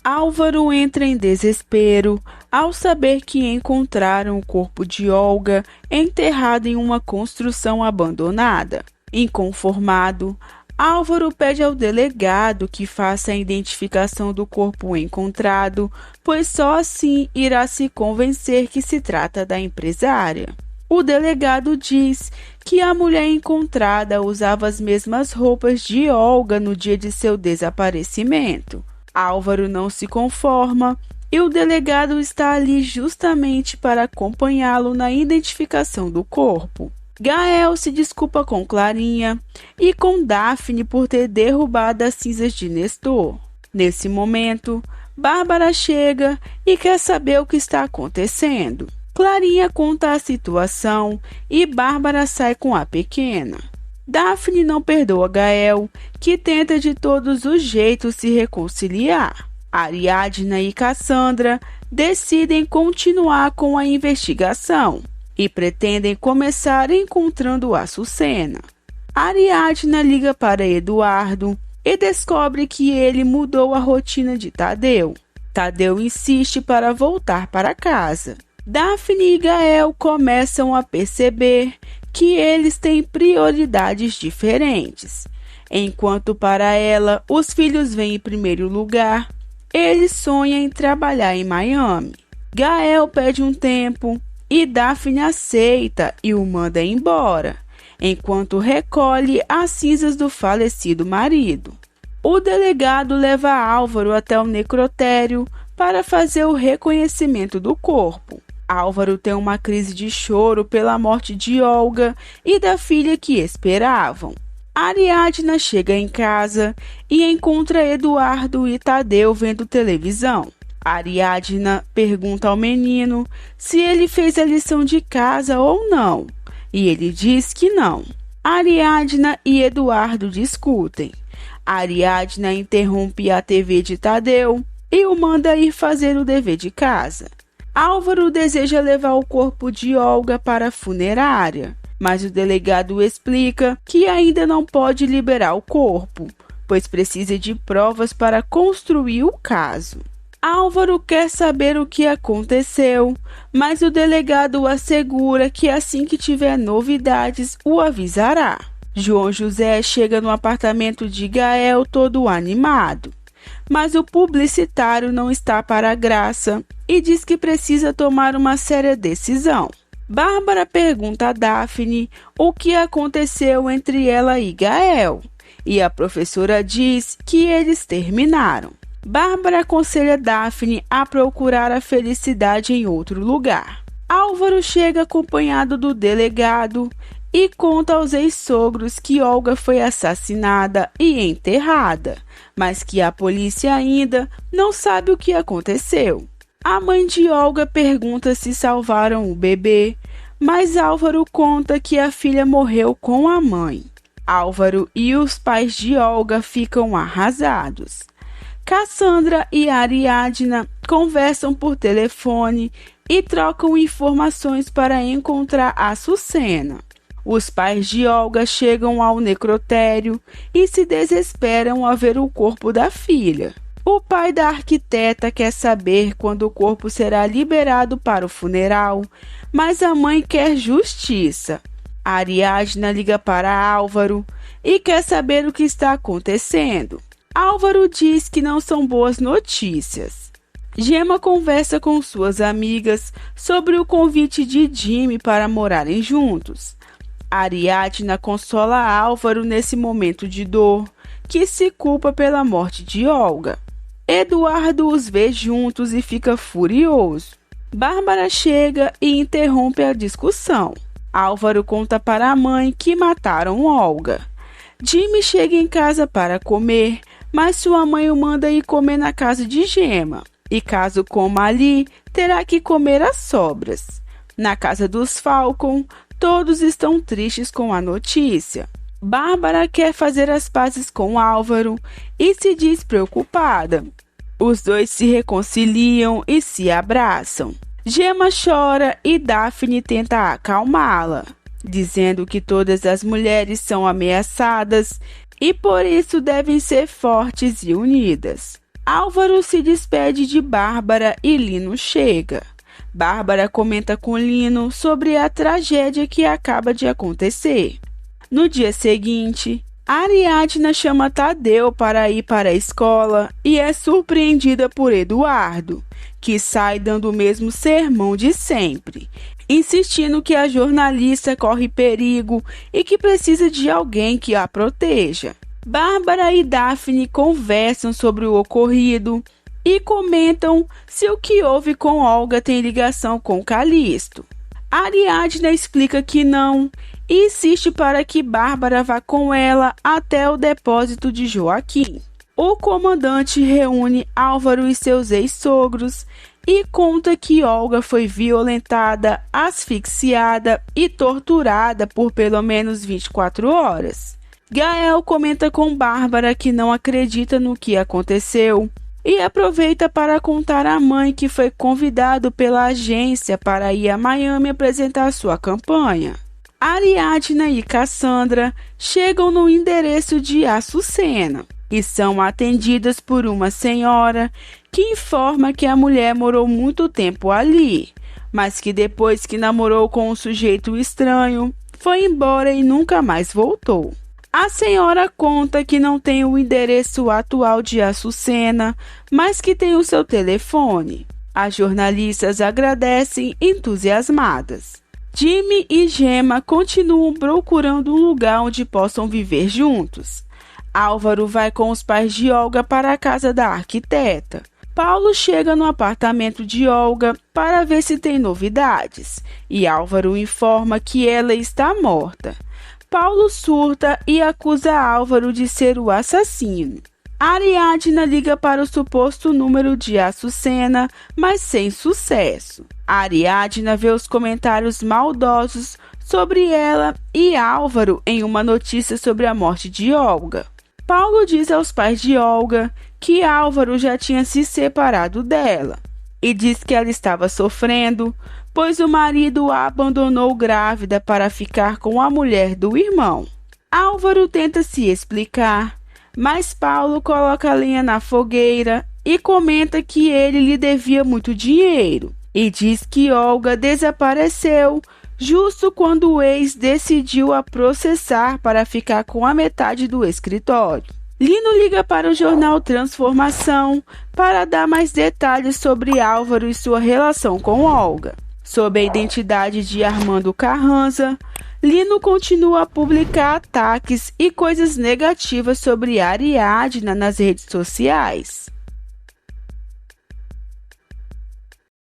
Álvaro entra em desespero ao saber que encontraram o corpo de Olga enterrado em uma construção abandonada. Inconformado, Álvaro pede ao delegado que faça a identificação do corpo encontrado, pois só assim irá se convencer que se trata da empresária. O delegado diz que a mulher encontrada usava as mesmas roupas de Olga no dia de seu desaparecimento. Álvaro não se conforma e o delegado está ali justamente para acompanhá-lo na identificação do corpo. Gael se desculpa com Clarinha e com Daphne por ter derrubado as cinzas de Nestor. Nesse momento, Bárbara chega e quer saber o que está acontecendo. Clarinha conta a situação e Bárbara sai com a pequena. Daphne não perdoa Gael, que tenta de todos os jeitos se reconciliar. Ariadna e Cassandra decidem continuar com a investigação e pretendem começar encontrando Açucena. Ariadna liga para Eduardo e descobre que ele mudou a rotina de Tadeu. Tadeu insiste para voltar para casa. Daphne e Gael começam a perceber que eles têm prioridades diferentes. Enquanto para ela os filhos vêm em primeiro lugar, ele sonha em trabalhar em Miami. Gael pede um tempo e Daphne aceita e o manda embora, enquanto recolhe as cinzas do falecido marido. O delegado leva Álvaro até o necrotério para fazer o reconhecimento do corpo. Álvaro tem uma crise de choro pela morte de Olga e da filha que esperavam. Ariadna chega em casa e encontra Eduardo e Tadeu vendo televisão. Ariadna pergunta ao menino se ele fez a lição de casa ou não, e ele diz que não. Ariadna e Eduardo discutem. Ariadna interrompe a TV de Tadeu e o manda ir fazer o dever de casa. Álvaro deseja levar o corpo de Olga para a funerária, mas o delegado explica que ainda não pode liberar o corpo, pois precisa de provas para construir o caso. Álvaro quer saber o que aconteceu, mas o delegado assegura que assim que tiver novidades, o avisará. João José chega no apartamento de Gael todo animado, mas o publicitário não está para a graça e diz que precisa tomar uma séria decisão. Bárbara pergunta a Daphne o que aconteceu entre ela e Gael, e a professora diz que eles terminaram. Bárbara aconselha Daphne a procurar a felicidade em outro lugar. Álvaro chega acompanhado do delegado e conta aos ex-sogros que Olga foi assassinada e enterrada, mas que a polícia ainda não sabe o que aconteceu. A mãe de Olga pergunta se salvaram o bebê, mas Álvaro conta que a filha morreu com a mãe. Álvaro e os pais de Olga ficam arrasados. Cassandra e Ariadna conversam por telefone e trocam informações para encontrar Açucena. Os pais de Olga chegam ao necrotério e se desesperam ao ver o corpo da filha. O pai da arquiteta quer saber quando o corpo será liberado para o funeral, mas a mãe quer justiça. Ariadna liga para Álvaro e quer saber o que está acontecendo. Álvaro diz que não são boas notícias. Gemma conversa com suas amigas sobre o convite de Jimmy para morarem juntos. Ariadna consola Álvaro nesse momento de dor, que se culpa pela morte de Olga. Eduardo os vê juntos e fica furioso. Bárbara chega e interrompe a discussão. Álvaro conta para a mãe que mataram Olga. Jimmy chega em casa para comer, mas sua mãe o manda ir comer na casa de Gemma. E caso coma ali, terá que comer as sobras. Na casa dos Falcon, todos estão tristes com a notícia. Bárbara quer fazer as pazes com Álvaro e se diz preocupada. Os dois se reconciliam e se abraçam. Gemma chora e Daphne tenta acalmá-la, dizendo que todas as mulheres são ameaçadas e por isso devem ser fortes e unidas. Álvaro se despede de Bárbara e Lino chega. Bárbara comenta com Lino sobre a tragédia que acaba de acontecer. No dia seguinte, Ariadna chama Tadeu para ir para a escola e é surpreendida por Eduardo, que sai dando o mesmo sermão de sempre, insistindo que a jornalista corre perigo e que precisa de alguém que a proteja. Bárbara e Daphne conversam sobre o ocorrido e comentam se o que houve com Olga tem ligação com Calixto. Ariadna explica que não e insiste para que Bárbara vá com ela até o depósito de Joaquim. O comandante reúne Álvaro e seus ex-sogros e conta que Olga foi violentada, asfixiada e torturada por pelo menos 24 horas. Gael comenta com Bárbara que não acredita no que aconteceu e aproveita para contar à mãe que foi convidado pela agência para ir a Miami apresentar sua campanha. Ariadna e Cassandra chegam no endereço de Açucena e são atendidas por uma senhora que informa que a mulher morou muito tempo ali, mas que depois que namorou com um sujeito estranho, foi embora e nunca mais voltou. A senhora conta que não tem o endereço atual de Açucena, mas que tem o seu telefone. As jornalistas agradecem entusiasmadas. Jimmy e Gemma continuam procurando um lugar onde possam viver juntos. Álvaro vai com os pais de Olga para a casa da arquiteta. Paulo chega no apartamento de Olga para ver se tem novidades, e Álvaro informa que ela está morta. Paulo surta e acusa Álvaro de ser o assassino. Ariadna liga para o suposto número de Açucena, mas sem sucesso. Ariadna vê os comentários maldosos sobre ela e Álvaro em uma notícia sobre a morte de Olga. Paulo diz aos pais de Olga que Álvaro já tinha se separado dela e diz que ela estava sofrendo, pois o marido a abandonou grávida para ficar com a mulher do irmão. Álvaro tenta se explicar, mas Paulo coloca lenha na fogueira e comenta que ele lhe devia muito dinheiro e diz que Olga desapareceu justo quando o ex decidiu a processar para ficar com a metade do escritório. Lino liga para o jornal Transformação para dar mais detalhes sobre Álvaro e sua relação com Olga. Sob a identidade de Armando Carranza, Lino continua a publicar ataques e coisas negativas sobre Ariadna nas redes sociais.